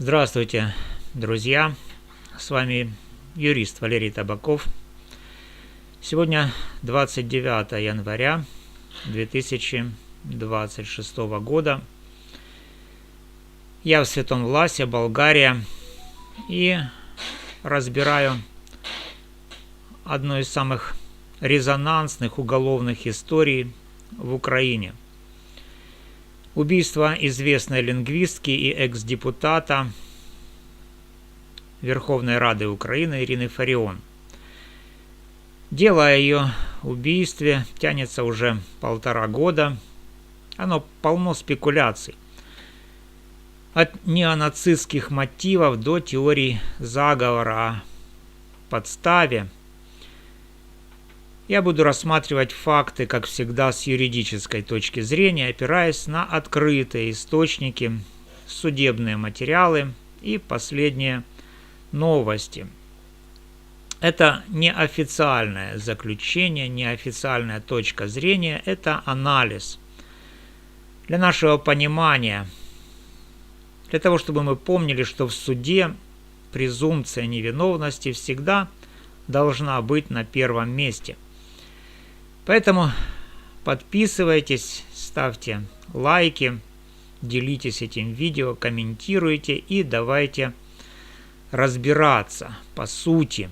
Здравствуйте, друзья! С вами юрист Валерий Табаков. Сегодня 29 января 2026 года. Я в Святом Власе, Болгария, и разбираю одну из самых резонансных уголовных историй в Украине. Убийство известной лингвистки и экс-депутата Верховной Рады Украины Ирины Фарион. Дело о ее убийстве тянется уже 1,5 года. Оно полно спекуляций. От неонацистских мотивов до теорий заговора о подставе. Я буду рассматривать факты, как всегда, с юридической точки зрения, опираясь на открытые источники, судебные материалы и последние новости. Это не официальное заключение, не официальная точка зрения, это анализ. Для нашего понимания, для того, чтобы мы помнили, что в суде презумпция невиновности всегда должна быть на первом месте. Поэтому подписывайтесь, ставьте лайки, делитесь этим видео, комментируйте и давайте разбираться по сути.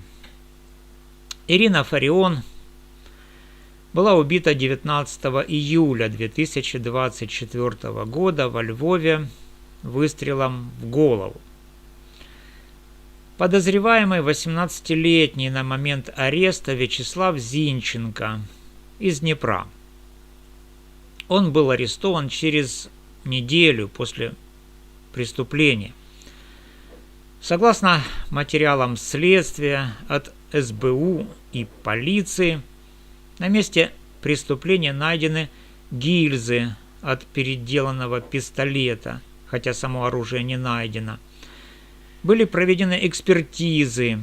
Ирина Фарион была убита 19 июля 2024 года во Львове выстрелом в голову. Подозреваемый 18-летний на момент ареста Вячеслав Зинченко из Днепра. Он был арестован через неделю после преступления. Согласно материалам следствия от СБУ и полиции, на месте преступления найдены гильзы от переделанного пистолета, хотя само оружие не найдено. Были проведены экспертизы,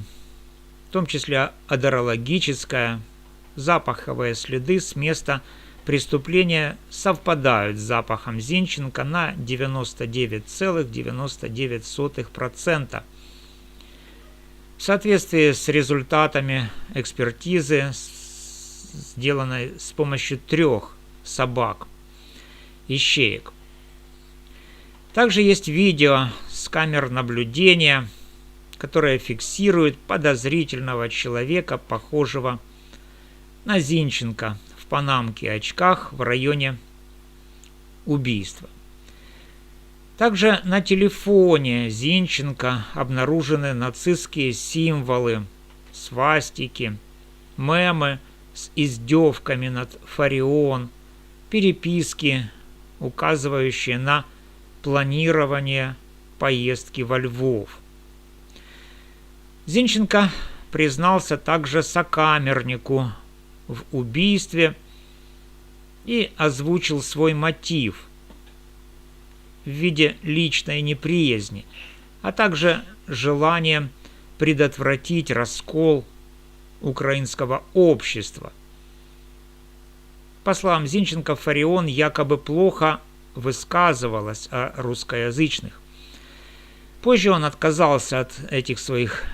в том числе одерологическая. Запаховые следы с места преступления совпадают с запахом Зинченко на 99,99%. В соответствии с результатами экспертизы, сделанной с помощью 3 собак, ищеек. Также есть видео с камер наблюдения, которое фиксирует подозрительного человека, похожего на Зинченко в панамке и очках в районе убийства. Также на телефоне Зинченко обнаружены нацистские символы, свастики, мемы с издевками над Фарион, переписки, указывающие на планирование поездки во Львов. Зинченко признался также сокамернику в убийстве и озвучил свой мотив в виде личной неприязни, а также желание предотвратить раскол украинского общества. По словам Зинченко, Фарион якобы плохо высказывалась о русскоязычных. Позже он отказался от этих своих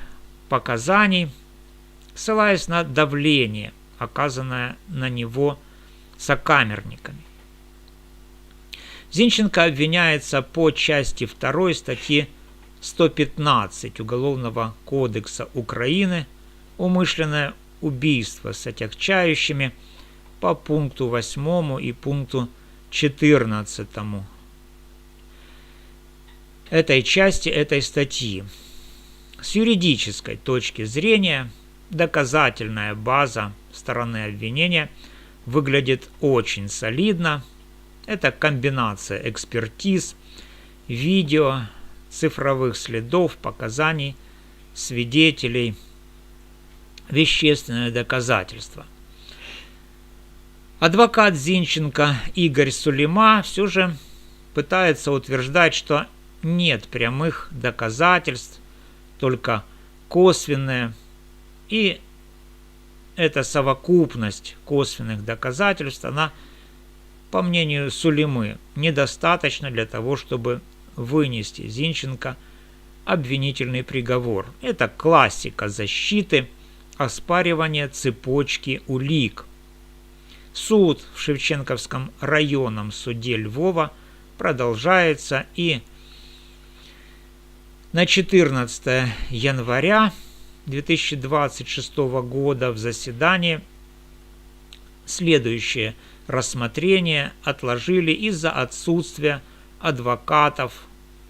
показаний, ссылаясь на давление, оказанное на него сокамерниками. Зинченко обвиняется по части 2 статьи 115 Уголовного кодекса Украины «Умышленное убийство с отягчающими» по пункту 8 и пункту 14 этой части этой статьи. С юридической точки зрения доказательная база стороны обвинения выглядит очень солидно. Это комбинация экспертиз, видео, цифровых следов, показаний, свидетелей, вещественное доказательство. Адвокат Зинченко Игорь Сулима все же пытается утверждать, что нет прямых доказательств, только косвенные, и эта совокупность косвенных доказательств, она, по мнению Сулимы, недостаточно для того, чтобы вынести Зинченко обвинительный приговор. Это классика защиты, оспаривание цепочки улик. Суд в Шевченковском районном суде Львова продолжается, и на 14 января 2026 года в заседании следующее рассмотрение отложили из-за отсутствия адвокатов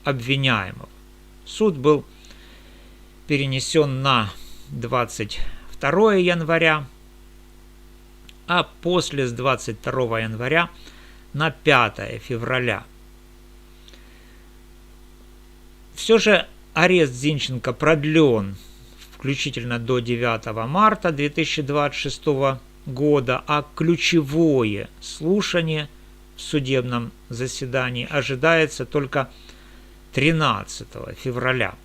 обвиняемого. Суд был перенесен на 22 января, а после с 22 января на 5 февраля. Все же арест Зинченко продлен включительно до 9 марта 2026 года, а ключевое слушание в судебном заседании ожидается только 13 февраля.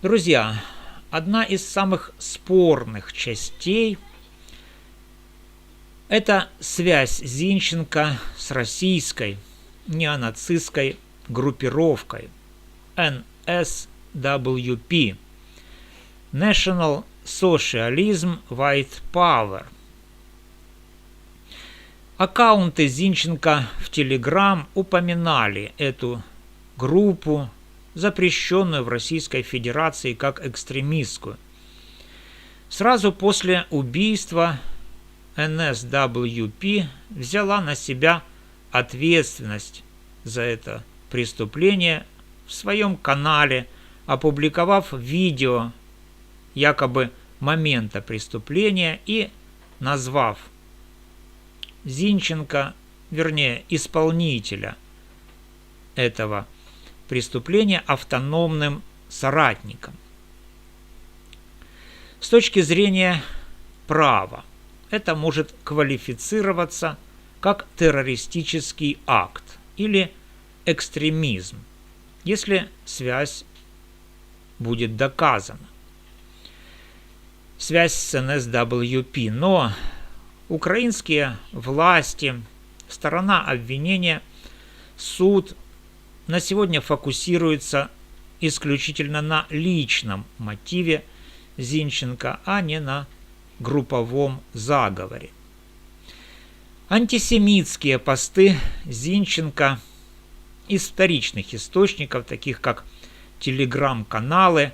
Друзья, одна из самых спорных частей – это связь Зинченко с российской неонацистской группировкой NSWP – National Socialism White Power. Аккаунты Зинченко в Telegram упоминали эту группу, запрещенную в Российской Федерации как экстремистскую. Сразу после убийства NSWP взяла на себя ответственность за это преступление в своем канале, опубликовав видео якобы момента преступления и назвав Зинченко, вернее, исполнителя этого преступления автономным соратником. С точки зрения права, это может квалифицироваться как террористический акт или экстремизм, если связь будет доказана. Связь с NSWP, но украинские власти, сторона обвинения, суд на сегодня фокусируется исключительно на личном мотиве Зинченко, а не на групповом заговоре. Антисемитские посты Зинченко из вторичных источников, таких как телеграм-каналы,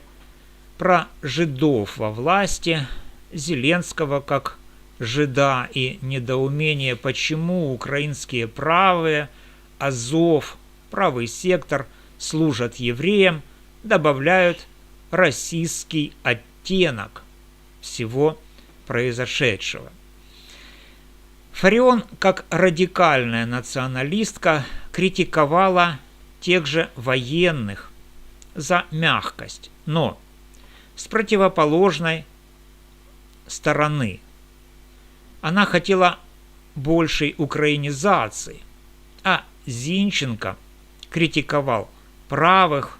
про жидов во власти, Зеленского как жида и недоумение, почему украинские правые, Азов, правый сектор служат евреям, добавляют российский оттенок всего произошедшего. Фарион, как радикальная националистка, критиковала тех же военных за мягкость, но с противоположной стороны. Она хотела большей украинизации, а Зинченко критиковал правых,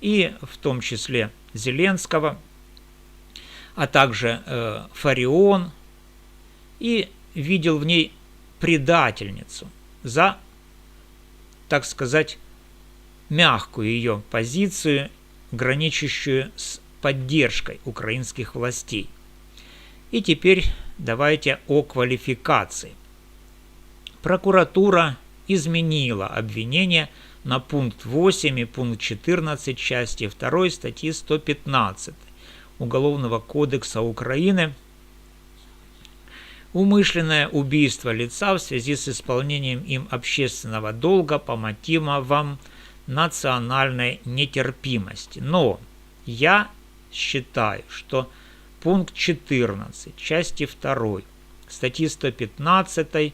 и в том числе Зеленского, а также Фарион, и видел в ней предательницу за, так сказать, мягкую ее позицию, граничащую с поддержкой украинских властей. И теперь давайте о квалификации. Прокуратура изменила обвинение на пункт 8 и пункт 14 части 2 статьи 115 Уголовного кодекса Украины «Умышленное убийство лица в связи с исполнением им общественного долга по мотивам национальной нетерпимости». Но я считаю, что пункт 14 части 2 статьи 115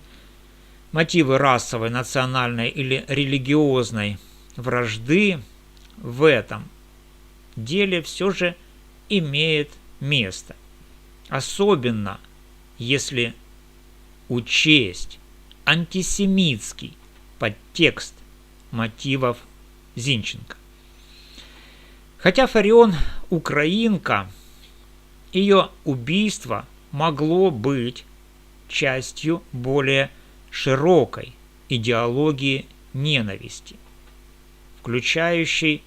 мотивы расовой, национальной или религиозной вражды в этом деле все же имеет место. Особенно если учесть антисемитский подтекст мотивов Зинченко. Хотя Фарион украинка, ее убийство могло быть частью более широкой идеологии ненависти, включающей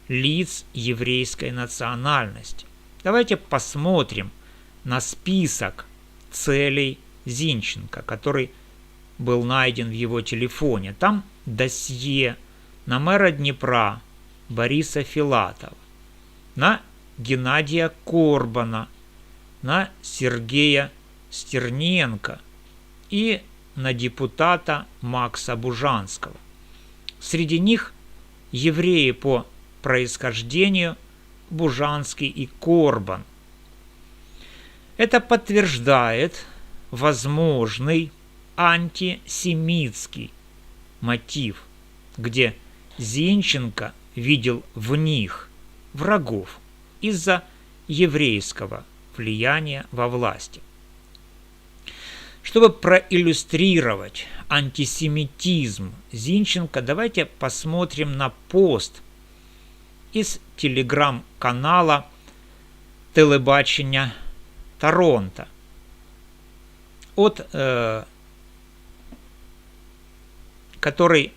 лиц еврейской национальности. Давайте посмотрим на список целей Зинченко, который был найден в его телефоне. Там досье на мэра Днепра Бориса Филатова, на Геннадия Корбана, на Сергея Стерненко и на депутата Макса Бужанского. Среди них евреи по происхождению Бужанский и Корбан. Это подтверждает возможный антисемитский мотив, где Зинченко видел в них врагов из-за еврейского влияния во власти. Чтобы проиллюстрировать антисемитизм Зинченко, давайте посмотрим на пост из телеграм-канала телебачення Торонто который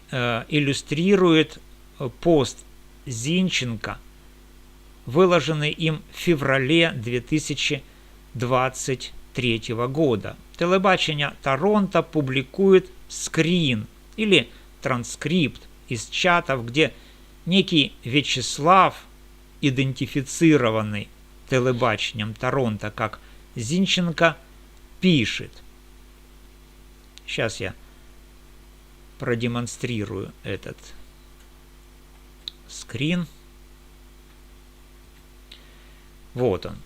иллюстрирует пост Зинченко, выложенный им в феврале 2023 года. Телебачення Торонто публикует скрин или транскрипт из чатов, где некий Вячеслав, идентифицированный телебачением Торонто как Зинченко, пишет. Сейчас я продемонстрирую этот скрин. Вот он.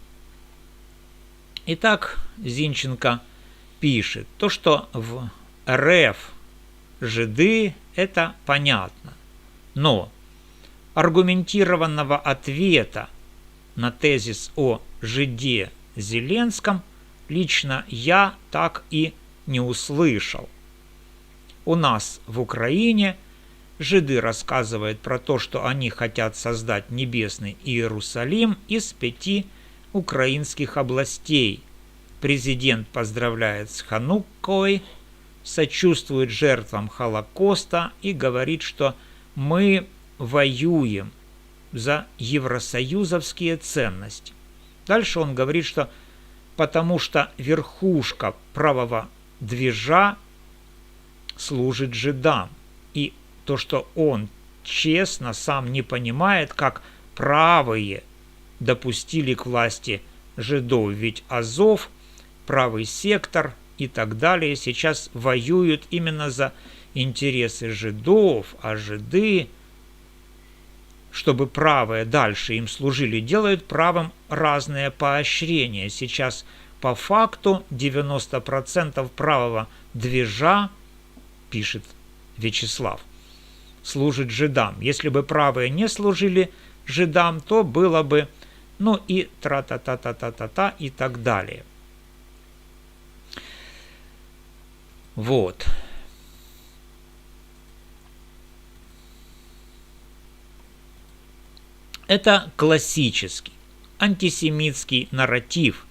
Итак, Зинченко пишет. То, что в РФ жиды, это понятно. Но аргументированного ответа на тезис о жиде Зеленском лично я так и не услышал. У нас в Украине жиды рассказывают про то, что они хотят создать небесный Иерусалим из 5 украинских областей. Президент поздравляет с Хануккой, сочувствует жертвам Холокоста и говорит, что мы воюем за евросоюзовские ценности. Дальше он говорит, что потому что верхушка правого движа служит жидам. И то, что он честно сам не понимает, как правые допустили к власти жидов. Ведь Азов, правый сектор и так далее сейчас воюют именно за интересы жидов, а жиды, чтобы правые дальше им служили, делают правым разные поощрения. Сейчас по факту 90% правого движа, пишет Вячеслав, служит жидам. Если бы правые не служили жидам, то было бы, ну и тра-та-та-та-та-та-та и так далее. Вот. Это классический антисемитский нарратив,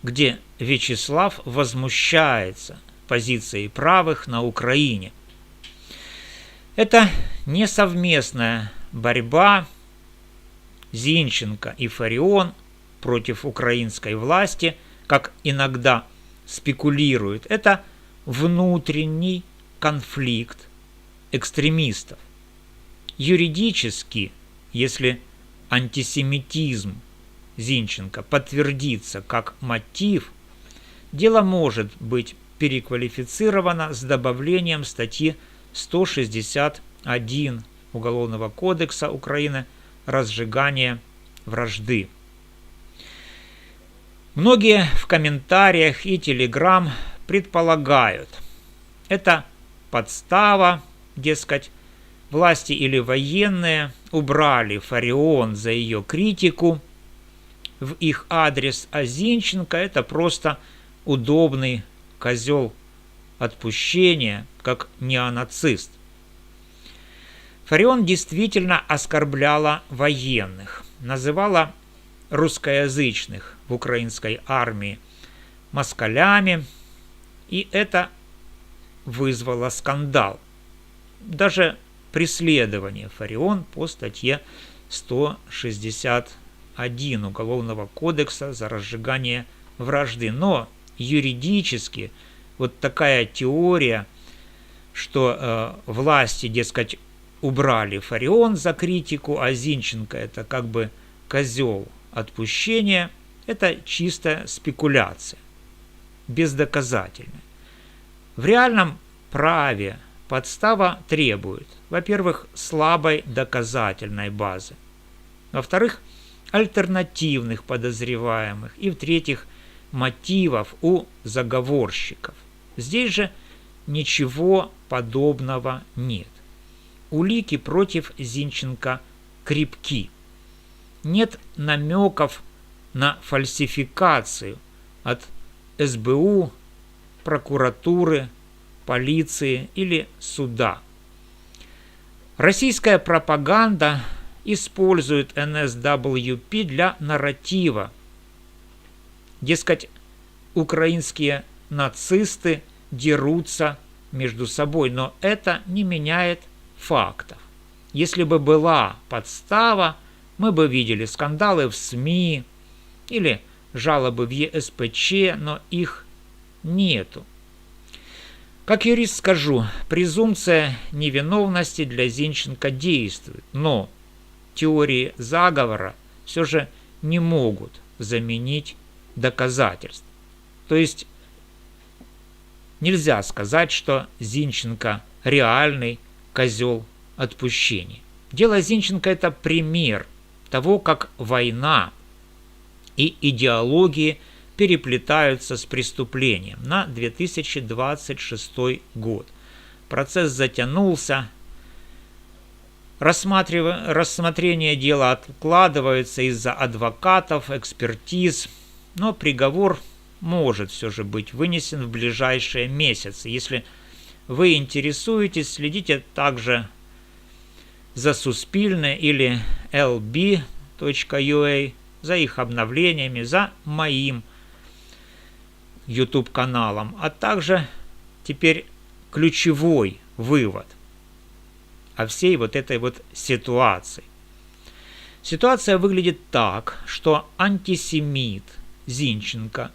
где Вячеслав возмущается позицией правых на Украине. Это не совместная борьба Зинченко и Фарион против украинской власти, как иногда спекулируют. Это внутренний конфликт экстремистов. Юридически, если антисемитизм Зинченко подтвердится как мотив, дело может быть переквалифицировано с добавлением статьи 161 Уголовного кодекса Украины «Разжигание вражды». Многие в комментариях и телеграм предполагают, это подстава, дескать, власти или военные убрали Фарион за ее критику в их адрес, а Зинченко это просто удобный козел отпущения, как неонацист. Фарион действительно оскорбляла военных, называла русскоязычных в украинской армии москалями, и это вызвало скандал. Даже преследование Фарион по статье 161 Уголовного кодекса за разжигание вражды. Но юридически вот такая теория, что власти, дескать, убрали Фарион за критику, а Зинченко это как бы козел отпущения, это чистая спекуляция, бездоказательная. В реальном праве подстава требует, во-первых, слабой доказательной базы, во-вторых, альтернативных подозреваемых и, в-третьих, мотивов у заговорщиков. Здесь же ничего подобного нет. Улики против Зинченко крепки. Нет намеков на фальсификацию от СБУ, прокуратуры, полиции или суда. Российская пропаганда использует НСВП для нарратива. Дескать, украинские нацисты дерутся между собой, но это не меняет фактов. Если бы была подстава, мы бы видели скандалы в СМИ или жалобы в ЕСПЧ, но их нету. Как юрист скажу, презумпция невиновности для Зинченко действует, но теории заговора все же не могут заменить доказательств. То есть нельзя сказать, что Зинченко реальный козел отпущения. Дело Зинченко – это пример того, как война и идеологии переплетаются с преступлением на 2026 год. Процесс затянулся, рассмотрение дела откладывается из-за адвокатов, экспертиз, но приговор может все же быть вынесен в ближайшие месяцы. Если вы интересуетесь, следите также за Суспільне или lb.ua, за их обновлениями, за моим YouTube-каналом, а также теперь ключевой вывод о всей вот этой вот ситуации. Ситуация выглядит так, что антисемит Зинченко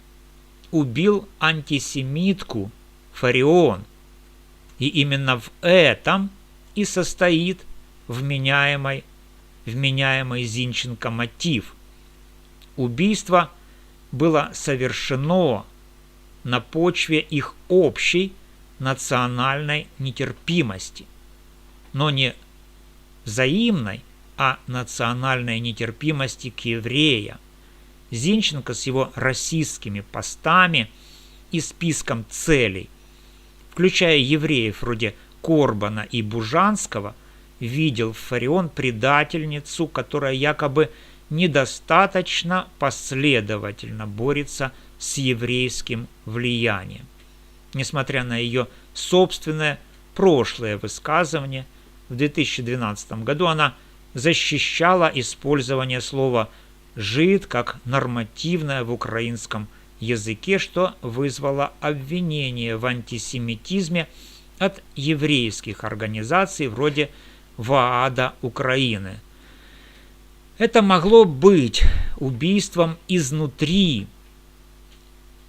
убил антисемитку Фарион, и именно в этом и состоит вменяемый Зинченко мотив. Убийство было совершено на почве их общей национальной нетерпимости, но не взаимной, а национальной нетерпимости к евреям. Зинченко с его расистскими постами и списком целей, включая евреев вроде Корбана и Бужанского, видел в Фарион предательницу, которая якобы недостаточно последовательно борется с еврейским влиянием. Несмотря на ее собственное прошлое высказывание, в 2012 году она защищала использование слова «жид» как нормативное в украинском языке, что вызвало обвинение в антисемитизме от еврейских организаций вроде ВААДа Украины. Это могло быть убийством изнутри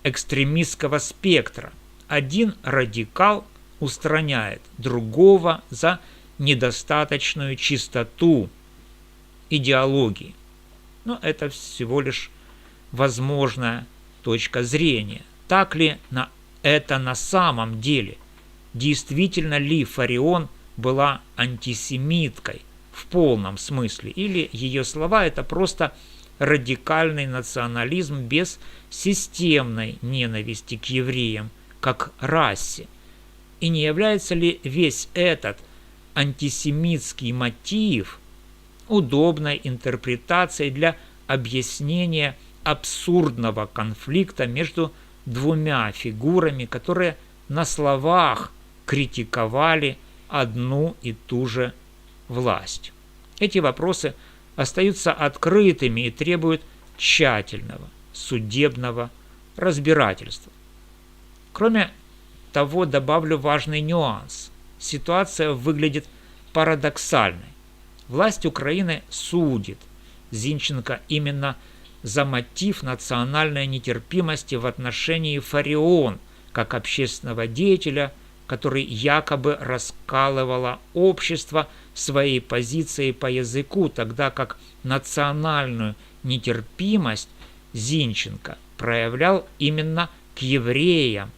экстремистского спектра. Один радикал устраняет другого за недостаточную чистоту идеологии. Но это всего лишь возможная точка зрения. Так ли это на самом деле? Действительно ли Фарион была антисемиткой в полном смысле? Или ее слова – это просто радикальный национализм без системной ненависти к евреям как расе? И не является ли весь этот антисемитский мотив удобной интерпретацией для объяснения абсурдного конфликта между двумя фигурами, которые на словах критиковали одну и ту же власть? Эти вопросы остаются открытыми и требуют тщательного судебного разбирательства. Кроме того, добавлю важный нюанс. Ситуация выглядит парадоксальной. Власть Украины судит Зинченко именно за мотив национальной нетерпимости в отношении Фарион, как общественного деятеля, который якобы раскалывало общество своей позицией по языку, тогда как национальную нетерпимость Зинченко проявлял именно к евреям.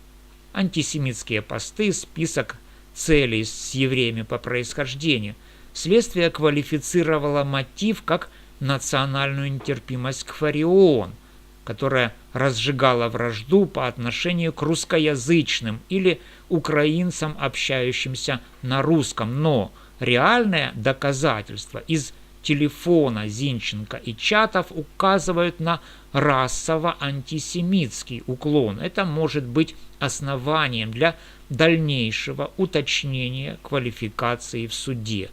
Антисемитские посты, список целей с евреями по происхождению. Следствие квалифицировало мотив как национальную нетерпимость к Фарион, которая разжигала вражду по отношению к русскоязычным или украинцам, общающимся на русском. Но реальное доказательство из телефона Зинченко и чатов указывают на расово-антисемитский уклон. Это может быть основанием для дальнейшего уточнения квалификации в суде.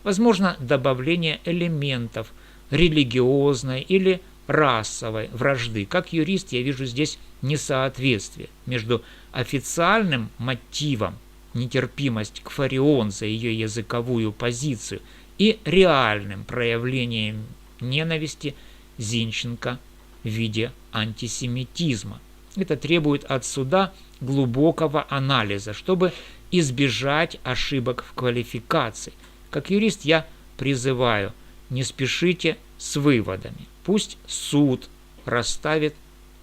Возможно, добавление элементов религиозной или расовой вражды. Как юрист я вижу здесь несоответствие между официальным мотивом нетерпимость к Фарион за ее языковую позицию и реальным проявлением ненависти Зинченко в виде антисемитизма. Это требует от суда глубокого анализа, чтобы избежать ошибок в квалификации. Как юрист я призываю, не спешите с выводами. Пусть суд расставит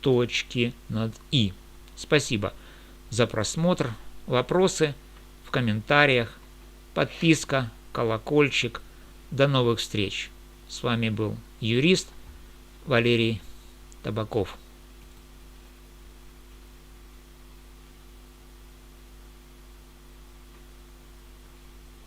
точки над «и». Спасибо за просмотр. Вопросы в комментариях. Подписка, колокольчик. До новых встреч. С вами был юрист Валерий Табаков.